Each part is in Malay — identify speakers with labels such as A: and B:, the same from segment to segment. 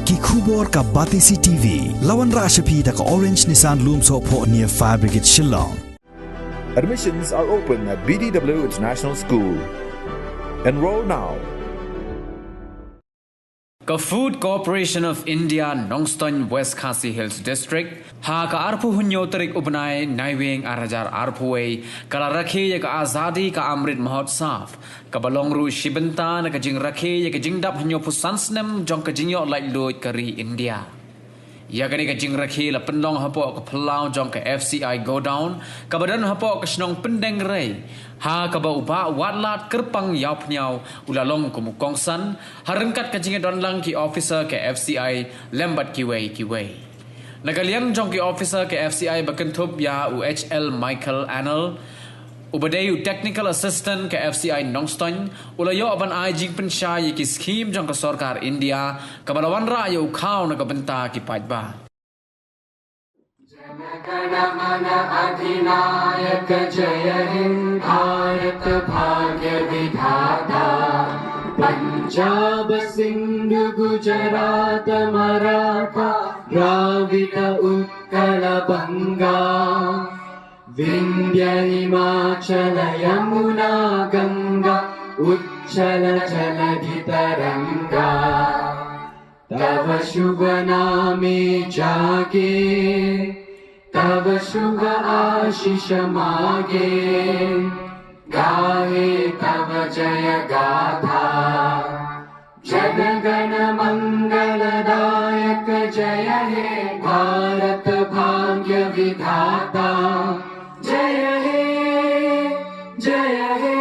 A: ki khubor ka Batisi TV lawan ra shapi da ka Orange Nissan Lumso po near Fire Brigade Shillong.
B: Admissions are open at BDW International School. Enroll now.
C: Ka Food Corporation of India Nongstoin West Khasi Hills District ha ka arpu hunyo tarik ubnai naiwing arajar arpuway kala rakhe ya ka azadi ka amrit mahotsav ka balongru shibenta na ka jing rakhe ya ka jingdap hunyo pusansnem jong ka jingyo lai loit kari India ya gani ka jing rakhe la penlong hapo ka plau jong ka FCI go down ka badan hapo ka snong pendeng rei ha ka ba uba watlat kerpang yau pnyau ulalong kumukong san harengkat ka jing don lang ki officer ka FCI lembat kiwei nagaliang jong ki officer ka FCI bakentup ya UHL Michael Anel ubadayu technical assistant ka FCI Nongstoin ulayo aban ai jing pensha yi ki scheme jong ka sarkar India ka balawan ra yo khau na ka benta ki pajba
D: Jana Gana Mana अधिनायक जय हिंद भारत भाग्य विधाता पंजाब सिंध गुजरात मराठा द्राविड उत्कल बंगा विंध्य हिमाचल यमुना गंगा उच्चल जलधि तरंगा तव शुभ नामे जागे तव शुभ आशीष मागे गाहे तव जय गाथा जन गण मंगलदायक जय हे भारत भाग्य विधाता जय हे जय हे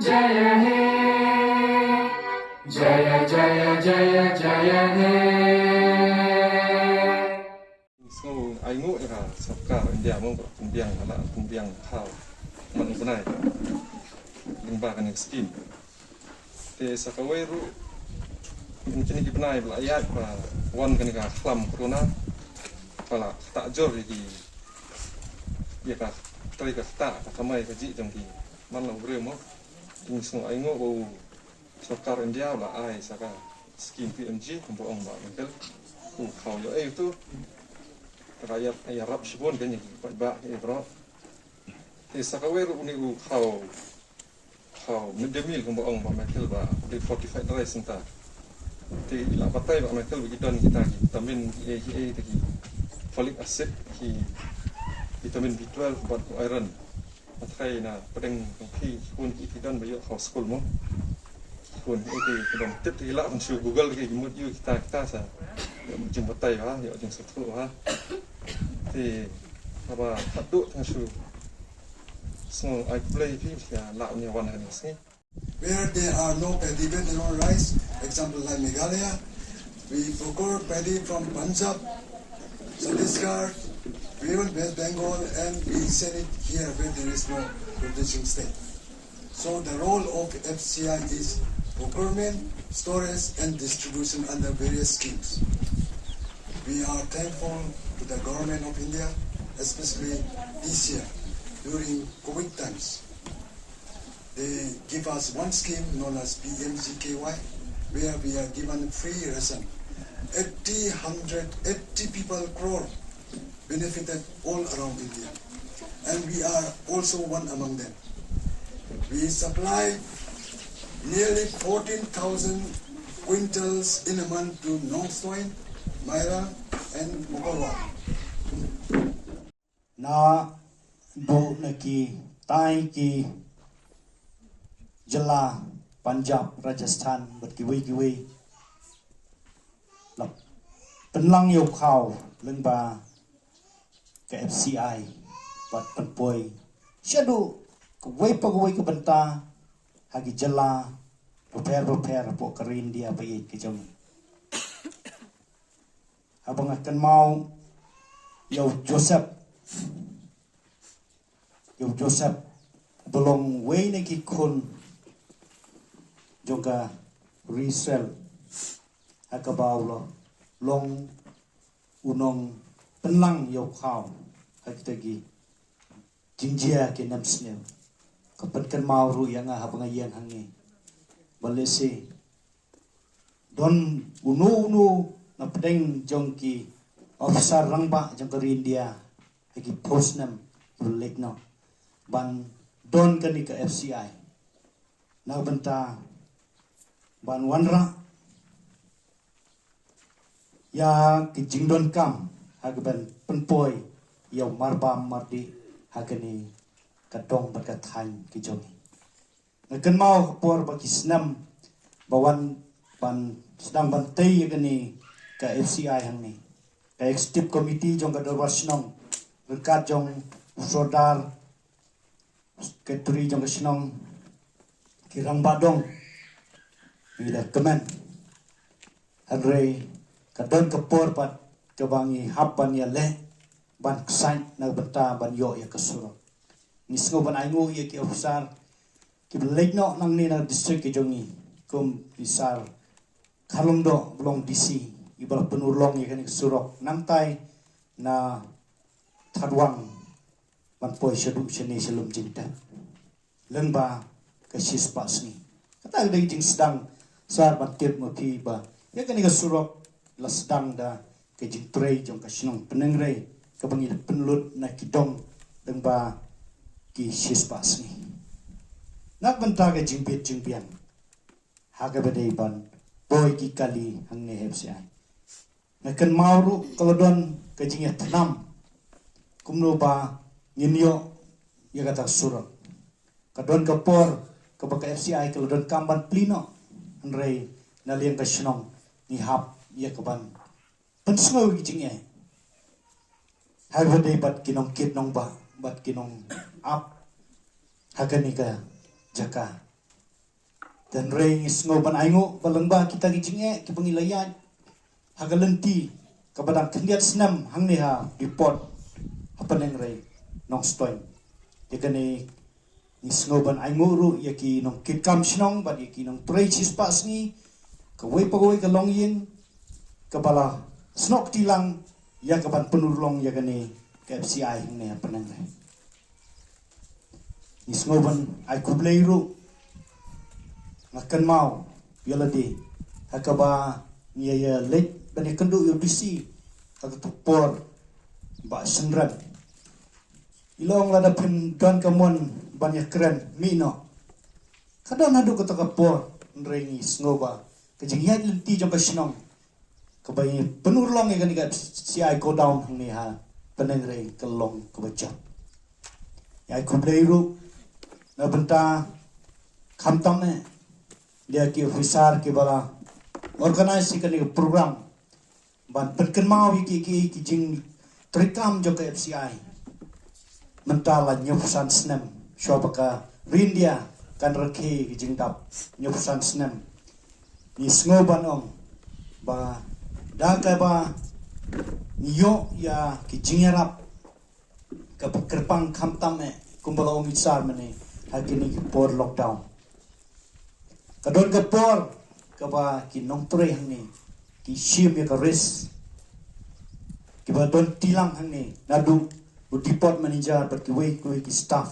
D: जय हे जय जय जय जय हे
E: ai ngủ là sắp cả India mong kumbiang ala kumbiang khao man bunai limba kan skin te sakawai ru mungkin ki bunai bla ayat ba wan kan ka khlam corona pala tak jor di ya ka tari ka ta kamai ka ji jong ki man lo bre mo ing sung ai ngo bo sarkar India la ai saka skin PMG bo ong ba mentel khao yo tu rakyat Arab sebon kan jadi ba bro te sakawai ru ni u khao mendemil ko ong ba mekel ba di 45 rice senta te la patai ba mekel begitu kita vitamin A tadi folic acid vitamin B12 buat iron patai na pedeng ki pun kita ba yo khao school mo pun itu kedom tet hila on su Google ki mut yu kita sa jumpa tai ha yo jeng satu ha thì apa satu thasu so I play film ya la ni wan han sni
F: where there are no paddy and no rice, example like Meghalaya, we procure paddy from Punjab, Chhattisgarh, even West Bengal, and we send it here where there is no producing state. So the role of FCI is procurement, storage and distribution under various schemes. We are thankful to the government of India, especially this year during COVID times. They give us one scheme known as PMGKY, where we are given free ration. 80 people crore benefited all around India, and we are also one among them. We supply nearly 14,000 quintals in a month to Nongstoin, Myra, and Mokorwa.
G: Na bo naki tai ki jala Punjab Rajasthan berkiwi lap penlang yo khao lengba ke FCI pat penpoi shadu kuwei ke benta hagi jala prepare po kerin dia pai ke jong abang akan mau yo Joseph belum wei neki kun juga resell akabau lo long unong penlang yo khao hakitagi jinjia ke namsne kapan kan mau ru yang habang yang hangi balese don unu na pedeng jong ki officer rangba jong ke India ki post nam lek no ban don kan ke FCI na benta ban wanra ya ki jingdon kam hagban penpoi ya marba mardi hagani kadong berkatan ki jongi ngaken mau por ba kisnam bawan ban sedang bantai gani ka FCI hang ni ka executive committee jong ka dorwasnong rekat jong sodar ketri jong kasnong kirang badong bila kemen adrei kadon kapor pat kabangi hapan ya le ban ksain na benta ban yo ya kasuro ni sngo ban aingu ya ki officer ki lekno nang ni na district ki jongi kum isar Kalungdo belong DC ibal penulong ya kan surok namtai na thadwang ban poi shadu shene shalom jinta lengba ka shispas ni kata dei jing sedang sar ban tip mo pi ba ya kan ka surok la sedang da ke jing trei jong ka shnong penengrei ka bangi penlut na kidong lengba ki shispas ni nak benta ka jing bit jing pian haga bedei ban boy ki kali hang ne FCI nakan mauru kalodon kajing ya tanam kumno ba nyinyo ya kata surok kadon kapor ka baka FCI kalodon kamban plino anrei naliang ka shnong ni hap ya kaban pensngo gijing ya hagwa dei bat kinong kit nong ba bat kinong up hagani ka jaka dan rei sngo ban aingo balengba kita gijinge ki pengilayan hagalenti kabadang kendiat senam hang ni ha report apa neng rei nong stoin yakane ni sngo ban aingo ru yaki nong kit kam snong ba yaki nong prei chis pas ni ka wei pagoi ka long yin kabala snok tilang ya kaban penurlong yakane KFCI hang ni apa neng rei ni sngo ban ai kublei ru ngakan mau yaladi hakaba niya lek bani kendu UDC kata tupor ba senran ilong lada pin don kamon banyak keren mino kadon adu kata kapor nrengi sngoba kejingiat lenti jong kasnong kabai penurlong ikan ikan CI go down ni ha penengre kelong kebaca ya kubleiru na benta khamtam ne dia ki officer ki bala organize ki program ban penken mau ki jing trikam jo ke FCI mentala nyusan snem shopaka India kan rakhe ki jing dap nyusan snem ni sngo banom ba da ka ba yo ya ki jingarap ka kerpang khamtam me kumbala omitsar mane hakini ki por lockdown kadon kapor kaba ki nong tre hang ni ki shim ya ka res ki ba don tilang hang ni nadu bu depot manager but ki wei ki staff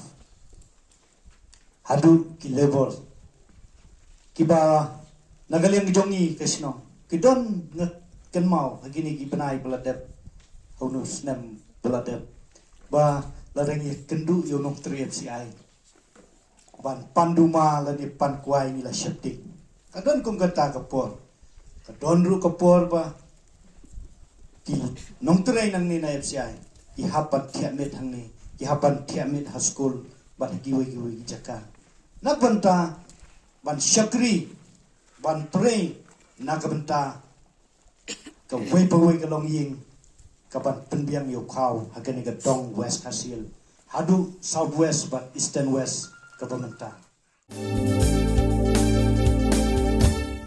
G: hadu ki level ki ba nagaliang jongi kasno ki don ngat ken mau hagini ki benai beladep honus nem beladep ba ladangi kendu yo nong tre FCI ban panduma lani pan kuai ni la sheptik kadon kum kata kapor kadon ru kapor ba ki nong trai nang ni na FCI ki hapan thiamet hang ni ki hapan thiamet ha school ban giwe jaka nak banta ban shakri ban trai nak banta ka wei pawei ka long ying ka ban penbiang yo khau hagani ka dong west hasil hadu southwest but eastern west government.